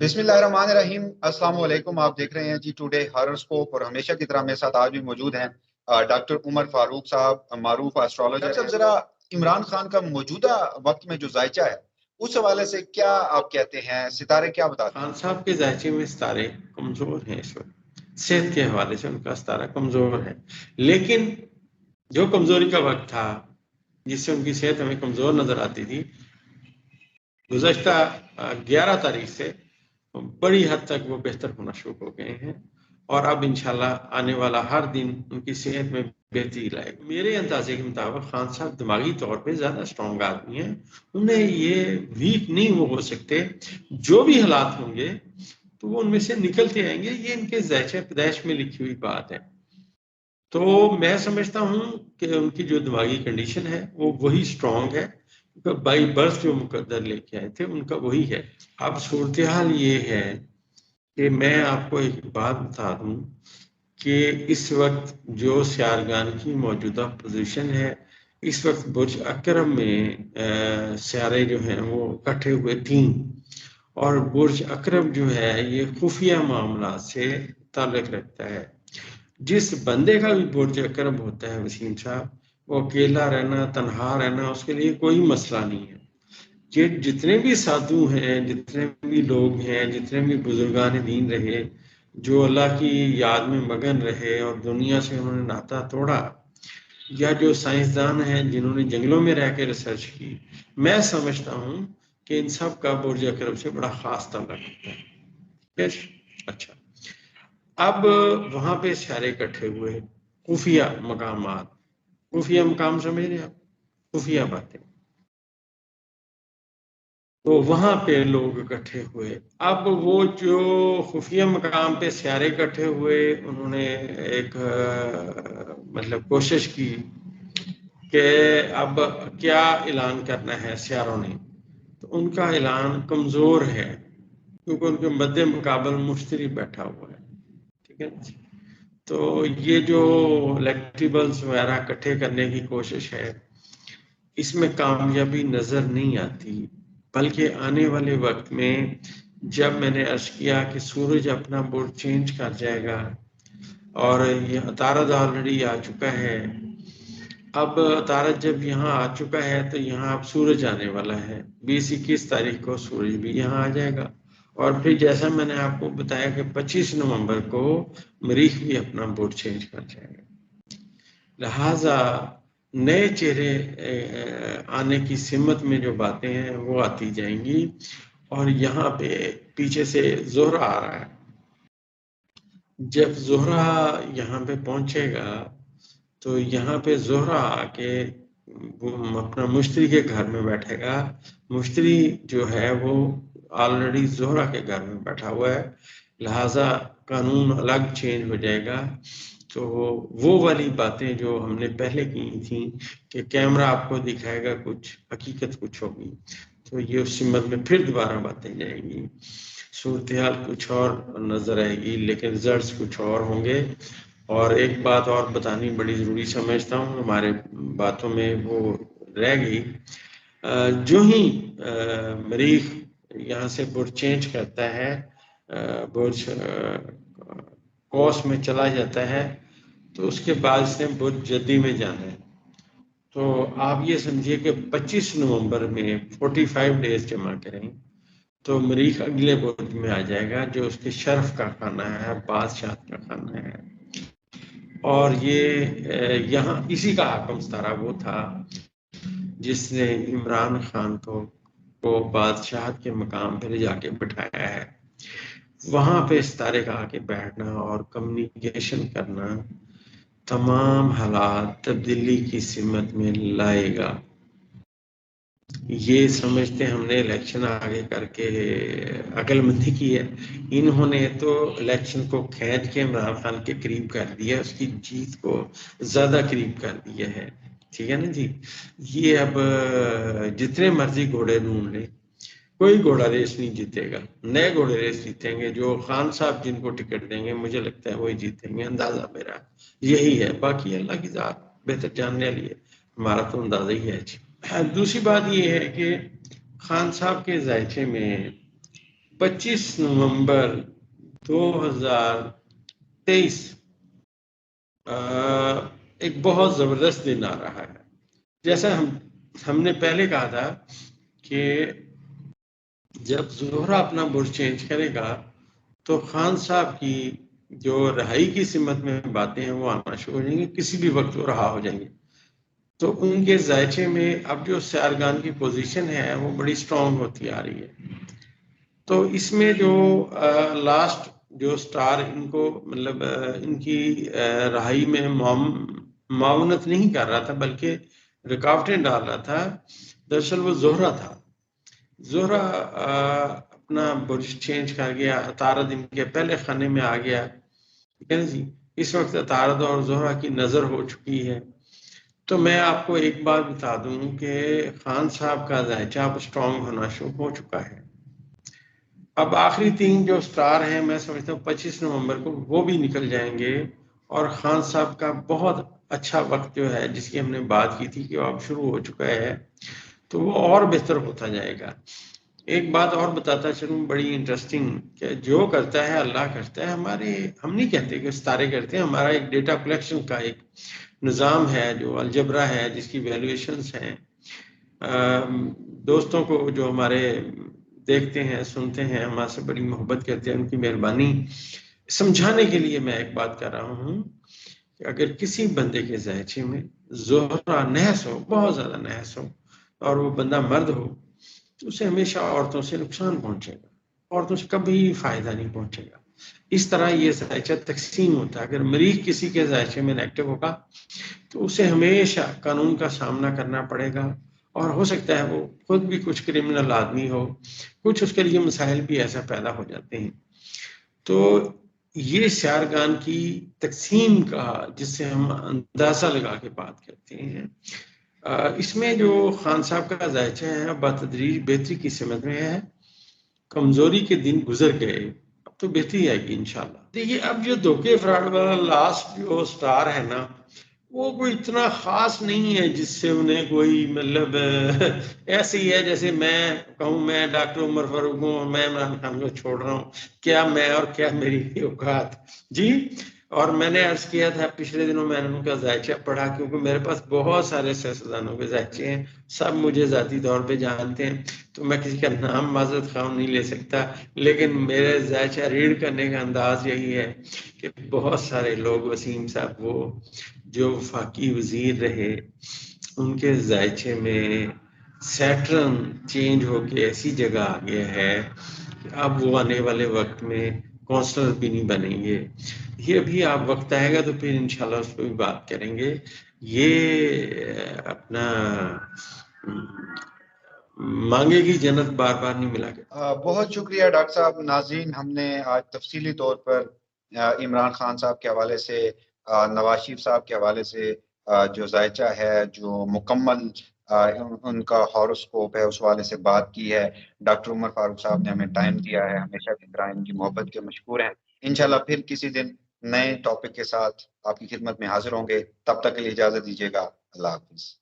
بسم اللہ الرحمن الرحیم۔ السلام علیکم، آپ دیکھ رہے ہیں جی ٹوڈے ہاراسکوپ، اور ہمیشہ کی طرح میرے ساتھ آج بھی موجود ہیں ڈاکٹر عمر فاروق صاحب، معروف ایسٹرولوجر۔ ڈاکٹر صاحب، ذرا عمران خان کا موجودہ وقت میں جو ذائچہ ہے اس حوالے سے کیا آپ کہتے ہیں؟ ستارے کیا بتاتے ہیں؟ خان صاحب کے ذائچے میں ستارے کمزور ہیں اس وقت، صحت کے حوالے سے ان کا ستارہ کمزور ہے، لیکن جو کمزوری کا وقت تھا جس سے ان کی صحت ہمیں کمزور نظر آتی تھی، گزشتہ 11 تاریخ سے بڑی حد تک وہ بہتر ہونا شروع ہو گئے ہیں، اور اب انشاءاللہ آنے والا ہر دن ان کی صحت میں بہتری لائے گا۔ میرے اندازے کے مطابق خان صاحب دماغی طور پہ زیادہ اسٹرانگ آدمی ہیں، انہیں یہ ویک نہیں وہ ہو سکتے، جو بھی حالات ہوں گے تو وہ ان میں سے نکلتے آئیں گے، یہ ان کے ذائچہ پیدائش میں لکھی ہوئی بات ہے۔ تو میں سمجھتا ہوں کہ ان کی جو دماغی کنڈیشن ہے وہ وہی اسٹرانگ ہے، بائی برتھ جو مقدر لے کے آئے تھے ان کا وہی ہے۔ اب صورتحال یہ ہے کہ میں آپ کو ایک بات بتا دوں کہ اس وقت جو سیارگان کی موجودہ پوزیشن ہے، اس وقت برج اکرم میں سیارے جو ہیں وہ اکٹھے ہوئے 3، اور برج اکرم جو ہے یہ خفیہ معاملات سے تعلق رکھتا ہے۔ جس بندے کا بھی برج اکرم ہوتا ہے وسیم صاحب، وہ اکیلا رہنا، تنہا رہنا اس کے لیے کوئی مسئلہ نہیں ہے۔ کہ جتنے بھی سادھو ہیں، جتنے بھی لوگ ہیں، جتنے بھی بزرگان دین رہے جو اللہ کی یاد میں مگن رہے اور دنیا سے انہوں نے ناطہ توڑا، یا جو سائنسدان ہیں جنہوں نے جنگلوں میں رہ کے ریسرچ کی، میں سمجھتا ہوں کہ ان سب کا برج اکرم سے بڑا خاص تعلق ہوتا ہے۔ اچھا، اب وہاں پہ سارے اکٹھے ہوئے، خفیہ مقامات، خفیہ مقام سمجھ رہے آپ، خفیہ باتیں، تو وہاں پہ لوگ اکٹھے ہوئے۔ اب وہ جو خفیہ مقام پہ سیارے اکٹھے ہوئے، انہوں نے ایک مطلب کوشش کی کہ اب کیا اعلان کرنا ہے سیاروں نے، تو ان کا اعلان کمزور ہے کیونکہ ان کے مد مقابل مشتری بیٹھا ہوا ہے، ٹھیک ہے۔ تو یہ جو الیکٹریبلز وغیرہ اکٹھے کرنے کی کوشش ہے، اس میں کامیابی نظر نہیں آتی، بلکہ آنے والے وقت میں جب میں نے عرض کیا کہ سورج اپنا برج چینج کر جائے گا، اور یہ عطارد آلریڈی آ چکا ہے، اب عطارد جب یہاں آ چکا ہے تو یہاں اب سورج آنے والا ہے، 20-21 تاریخ کو سورج بھی یہاں آ جائے گا، اور پھر جیسا میں نے آپ کو بتایا کہ 25 نومبر کو مریخ بھی اپنا برج چینج کر جائے گا، لہٰذا نئے چہرے آنے کی سمت میں جو باتیں ہیں وہ آتی جائیں گی، اور یہاں پہ پیچھے سے زہرہ آ رہا ہے۔ جب زہرہ یہاں پہ پہنچے گا تو یہاں پہ زہرہ آ کے اپنا مشتری کے گھر میں بیٹھے گا، مشتری جو ہے وہ آلریڈی زہرہ کے گھر میں بیٹھا ہوا ہے، لہٰذا قانون الگ چینج ہو جائے گا۔ تو وہ والی باتیں جو ہم نے پہلے کی تھیں کہ کیمرہ آپ کو دکھائے گا کچھ، حقیقت کچھ ہوگی، تو یہ اس سمت میں پھر دوبارہ باتیں جائیں گی، صورتحال کچھ اور نظر آئے گی، لیکن رزلٹس کچھ اور ہوں گے۔ اور ایک بات اور بتانی بڑی ضروری سمجھتا ہوں، ہمارے باتوں میں وہ رہ گئی، جو ہی مریخ یہاں سے برج چینج کرتا ہے، برج کوس میں چلا جاتا ہے، تو اس کے بعد اس نے برج جدی میں جانا ہے، تو آپ یہ سمجھیے کہ 25 نومبر میں 45 ڈیز جمع کریں تو مریخ اگلے برج میں آ جائے گا، جو اس کے شرف کا خانہ ہے، بادشاہت کا خانہ ہے، اور یہ یہاں اسی کا حاکم ستارہ وہ تھا جس نے عمران خان کو بادشاہت کے مقام پہ جا کے بٹھایا ہے۔ وہاں پہ ستارے کا آ کے بیٹھنا اور کمیونیکیشن کرنا تمام حالات تبدیلی کی سمت میں لائے گا۔ یہ سمجھتے ہم نے الیکشن آگے کر کے عقل مندی کی ہے، انہوں نے تو الیکشن کو کھینچ کے عمران خان کے قریب کر دیا، اس کی جیت کو زیادہ قریب کر دیا ہے، ٹھیک ہے نا جی۔ یہ اب جتنے مرضی گھوڑے ڈھونڈ لیں، کوئی گھوڑا ریس نہیں جیتے گا، نئے گھوڑے ریس جیتیں گے، جو خان صاحب جن کو ٹکٹ دیں گے مجھے لگتا ہے وہی جیتیں گے، اندازہ میرا یہی ہے، باقی اللہ کی ذات بہتر جاننے والی ہے، ہمارا تو اندازہ ہی ہے جی۔ دوسری بات یہ ہے کہ خان صاحب کے ذائچے میں 25 نومبر 2023 ایک بہت زبردست دن آ رہا ہے. جیسا ہم نے پہلے کہا تھا کہ جب زہرہ اپنا برج چینج کرے گا تو خان صاحب کی جو رہائی کی سمت میں باتیں ہیں وہ آنا شروع ہو جائیں گی، کسی بھی وقت وہ رہا ہو جائیں گے. تو ان کے ذائچے میں اب جو سیارگان کی پوزیشن ہے وہ بڑی سٹرونگ ہوتی آ رہی ہے. تو اس میں جو لاسٹ جو سٹار ان کو مطلب ان کی رہائی میں معاونت نہیں کر رہا تھا بلکہ رکاوٹیں ڈال رہا تھا، دراصل وہ زہرہ تھا. زہرہ اپنا برج چینج کر گیا، عطارد ان کے پہلے خانے میں آ گیا. ٹھیک ہے جی، اس وقت عطارد اور زہرہ کی نظر ہو چکی ہے. تو میں آپ کو ایک بات بتا دوں کہ خان صاحب کا ذائچہ اب اسٹرانگ ہونا شروع ہو چکا ہے. اب آخری 3 جو سٹار ہیں میں سمجھتا ہوں 25 نومبر کو وہ بھی نکل جائیں گے، اور خان صاحب کا بہت اچھا وقت جو ہے جس کی ہم نے بات کی تھی کہ وہ اب شروع ہو چکا ہے تو وہ اور بہتر ہوتا جائے گا. ایک بات اور بتاتا چلوں بڑی انٹرسٹنگ، کہ جو کرتا ہے اللہ کرتا ہے. ہم نہیں کہتے کہ ستارے کرتے ہیں، ہمارا ایک ڈیٹا کلیکشن کا ایک نظام ہے جو الجبرا ہے، جس کی ویلیویشنز ہیں. دوستوں کو جو ہمارے دیکھتے ہیں سنتے ہیں ہمارے سے بڑی محبت کرتے ہیں، ان کی مہربانی سمجھانے کے لیے میں ایک بات کر رہا ہوں کہ اگر کسی بندے کے ذائچے میں زہرہ نحس ہو، بہت زیادہ نحس ہو، اور وہ بندہ مرد ہو تو اسے ہمیشہ عورتوں سے نقصان پہنچے گا، عورتوں سے کبھی فائدہ نہیں پہنچے گا. اس طرح یہ ذائچہ تقسیم ہوتا ہے. اگر مریخ کسی کے ذائچے میں نیگیٹو ہوگا تو اسے ہمیشہ قانون کا سامنا کرنا پڑے گا، اور ہو سکتا ہے وہ خود بھی کچھ کرمنل آدمی ہو، کچھ اس کے لیے مسائل بھی ایسا پیدا ہو جاتے ہیں. تو یہ سیارگان کی تقسیم کا جس سے ہم اندازہ لگا کے بات کرتے ہیں، اس میں جو خان صاحب کا ذائچہ ہے بتدریج بہتری کی سمت میں ہے. کمزوری کے دن گزر گئے، اب تو بہتری آئے گی انشاءاللہ. دیکھیے اب جو دھوکے فراڈ والا لاسٹ جو سٹار ہے نا، وہ کوئی اتنا خاص نہیں ہے جس سے انہیں کوئی مطلب ایسے ہی ہے جیسے میں کہوں میں ڈاکٹر عمر فاروق ہوں اور میں عمران خان کو چھوڑ رہا ہوں، کیا میں اور کیا میری اوقات جی. اور میں نے عرض کیا تھا پچھلے دنوں میں نے ان کا ذائچہ پڑھا، کیونکہ میرے پاس بہت سارے سیاستدانوں کے ذائچے ہیں، سب مجھے ذاتی طور پہ جانتے ہیں، تو میں کسی کا نام معذرت خواہ نہیں لے سکتا، لیکن میرے ذائچہ ریڈ کرنے کا انداز یہی ہے کہ بہت سارے لوگ، وسیم صاحب وہ جو وفاقی وزیر رہے ان کے ذائچے میں سیٹرن چینج ہو کے ایسی جگہ آ گیا ہے کہ اب وہ آنے والے وقت میں کونسلر بھی نہیں بنیں گے. یہ ابھی آپ وقت آئے گا تو پھر انشاءاللہ اس پہ بھی بات کریں گے. یہ اپنا مانگے گی جنت بار بار نہیں ملا گیا. بہت شکریہ ڈاکٹر صاحب. ناظرین، ہم نے آج تفصیلی طور پر عمران خان صاحب کے حوالے سے، نواز شریف صاحب کے حوالے سے جو ذائچہ ہے، جو مکمل ان کا ہاروسکوپ ہے، اس حوالے سے بات کی ہے. ڈاکٹر عمر فاروق صاحب نے ہمیں ٹائم دیا ہے، ہمیشہ کی طرح ان کی محبت کے مشکور ہیں. انشاءاللہ پھر کسی دن نئے ٹاپک کے ساتھ آپ کی خدمت میں حاضر ہوں گے. تب تک کے لیے اجازت دیجیے گا. اللہ حافظ.